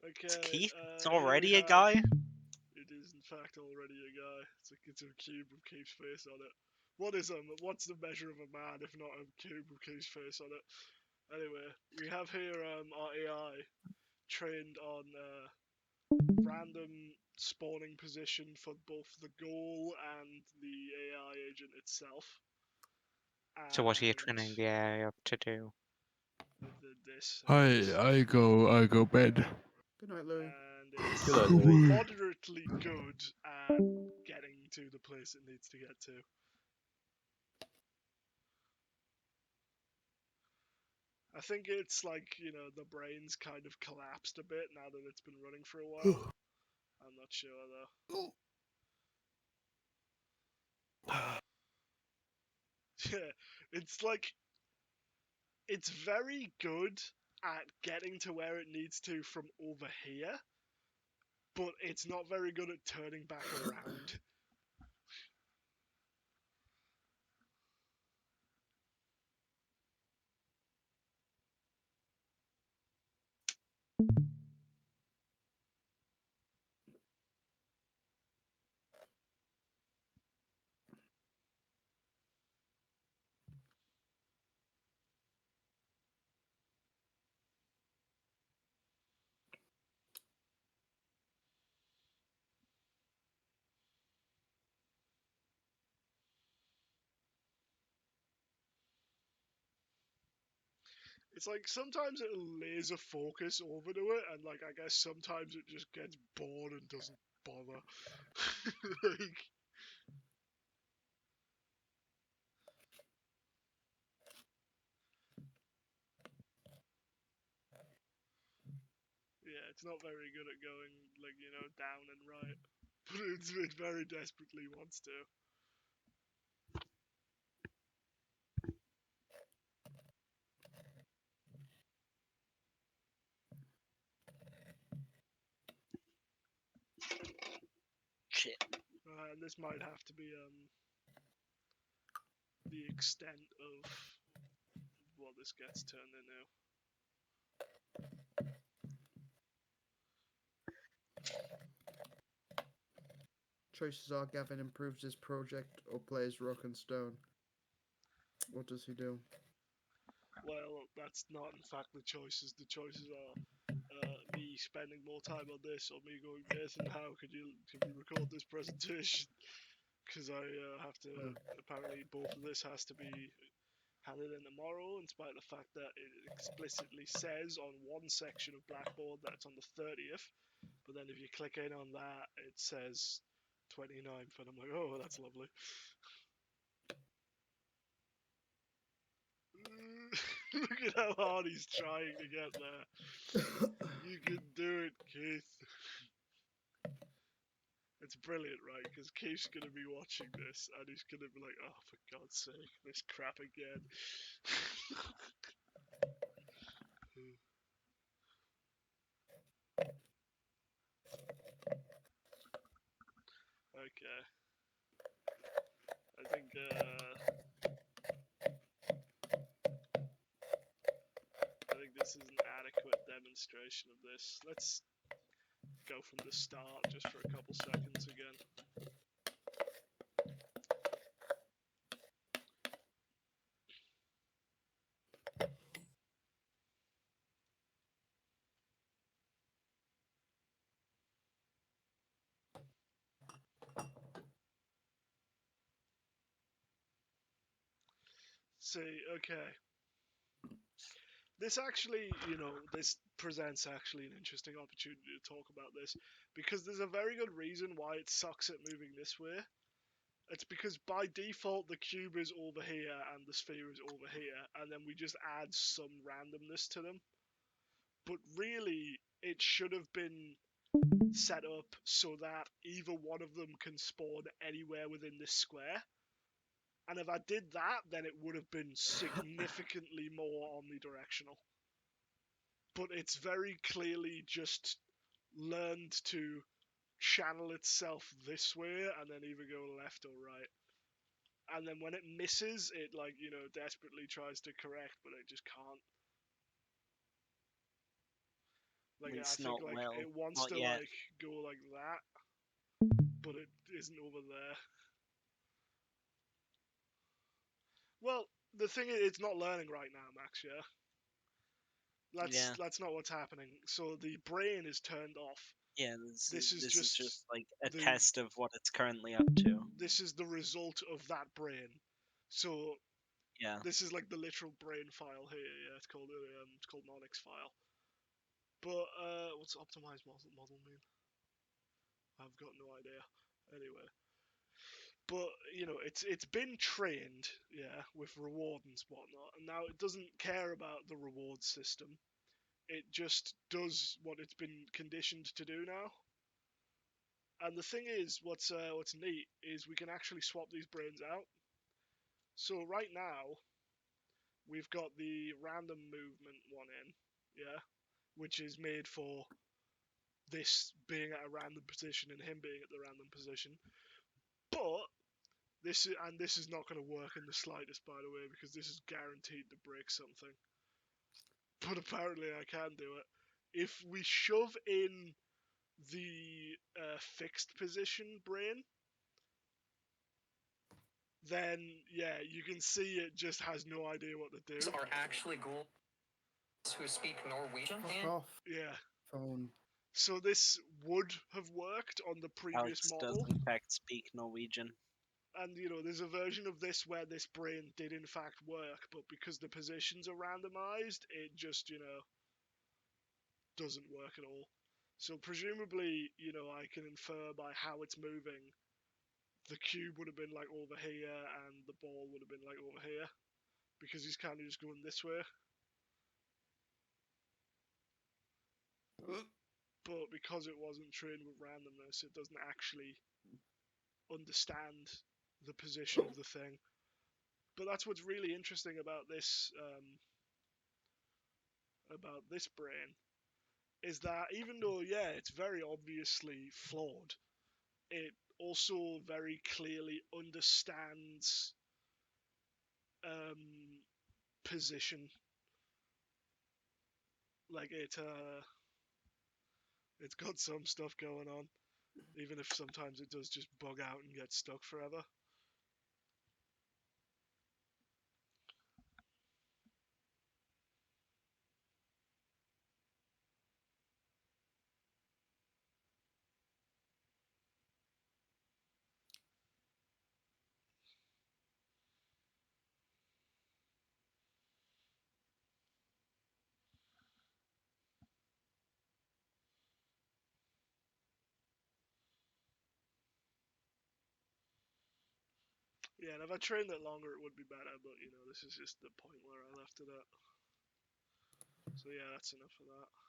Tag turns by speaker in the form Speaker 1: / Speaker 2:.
Speaker 1: Okay.
Speaker 2: It's Keith. It's
Speaker 1: Here we
Speaker 2: already a
Speaker 1: have.
Speaker 2: guy.
Speaker 1: It is in fact already a guy. It's a cube with Keith's face on it. What's the measure of a man if not a cube with Keith's face on it? Anyway, we have here our AI trained on random spawning position for both the goal and the AI agent itself.
Speaker 2: So what are you
Speaker 1: And
Speaker 2: training the AI up to do?
Speaker 1: this
Speaker 3: I go bed.
Speaker 4: Good night, Louis.
Speaker 1: and it's
Speaker 5: Good night, Louis.
Speaker 1: moderately good at getting to the place it needs to get to. I think it's like, the brain's kind of collapsed a bit now that it's been running for a while. I'm not sure though. Yeah, it's like, it's very good at getting to where it needs to from over here, but it's not very good at turning back around. It's like sometimes it'll laser focus over to it, and like I guess sometimes it just gets bored and doesn't bother. Like, yeah, it's not very good at going like down and right, but it very desperately wants to.
Speaker 2: Shit.
Speaker 1: And this might have to be the extent of what this gets turned into.
Speaker 4: Choices are Gavin improves his project or plays rock and stone. What does he do?
Speaker 1: Well, that's not in fact the choices. The choices are me spending more time on this, or me going, Nathan, how could we record this presentation? Because I have to. Apparently, both of this has to be handed in tomorrow, in spite of the fact that it explicitly says on one section of Blackboard that it's on the 30th. But then if you click in on that, it says 29th, and I'm like, oh, that's lovely. Look at how hard he's trying to get there. You can do it, Keith. It's brilliant, right? Because Keith's gonna be watching this, and he's gonna be like, "Oh, for God's sake, this crap again." Okay. I think this is an adequate demonstration of this. Let's go from the start just for a couple seconds again. See, okay. This actually, this presents actually an interesting opportunity to talk about this, because there's a very good reason why it sucks at moving this way. It's because by default the cube is over here and the sphere is over here, and then we just add some randomness to them. But really, it should have been set up so that either one of them can spawn anywhere within this square. And if I did that, then it would have been significantly more omnidirectional. But it's very clearly just learned to channel itself this way and then either go left or right. And then when it misses, it desperately tries to correct, but it just can't. Like I
Speaker 2: It's
Speaker 1: think
Speaker 2: not
Speaker 1: like
Speaker 2: well.
Speaker 1: it wants
Speaker 2: Not
Speaker 1: to
Speaker 2: yet.
Speaker 1: like go like that, but it isn't over there. Well, the thing is, it's not learning right now, Max. Yeah,
Speaker 2: Yeah.
Speaker 1: that's not what's happening. So the brain is turned off.
Speaker 2: Yeah,
Speaker 1: This is
Speaker 2: this is
Speaker 1: just
Speaker 2: just like a
Speaker 1: the-
Speaker 2: test of what it's currently up to.
Speaker 1: This is the result of that brain. So
Speaker 2: Yeah.
Speaker 1: this is like the literal brain file here. Yeah, it's called Nonix file. But what's optimized model mean? I've got no idea. Anyway, but you know, it's been trained, yeah, with reward and whatnot, and now it doesn't care about the reward system. It just does what it's been conditioned to do now. And the thing is, what's neat is we can actually swap these brains out. So right now, we've got the random movement one in, yeah, which is made for this being at a random position and him being at the random position. But this is not going to work in the slightest, by the way, because this is guaranteed to break something. But apparently I can do it. If we shove in the fixed position brain, then yeah, you can see it just has no idea what to do.
Speaker 5: Are actually ghouls who speak Norwegian.
Speaker 4: Fuck off,
Speaker 1: Yeah.
Speaker 4: phone.
Speaker 1: So this would have worked on the previous
Speaker 2: Alex
Speaker 1: model.
Speaker 2: does in fact speak Norwegian.
Speaker 1: And you know, there's a version of this where this brain did in fact work, but because the positions are randomized, it just, you know, doesn't work at all. So presumably, you know, I can infer by how it's moving, the cube would have been like over here and the ball would have been like over here, because he's kind of just going this way. But because it wasn't trained with randomness, it doesn't actually understand the position of the thing. But that's what's really interesting about this brain, is that even though, yeah, it's very obviously flawed, it also very clearly understands position. Like it's got some stuff going on, even if sometimes it does just bug out and get stuck forever. Yeah, and if I trained it longer, it would be better, but you know, this is just the point where I left it at. So yeah, that's enough of that.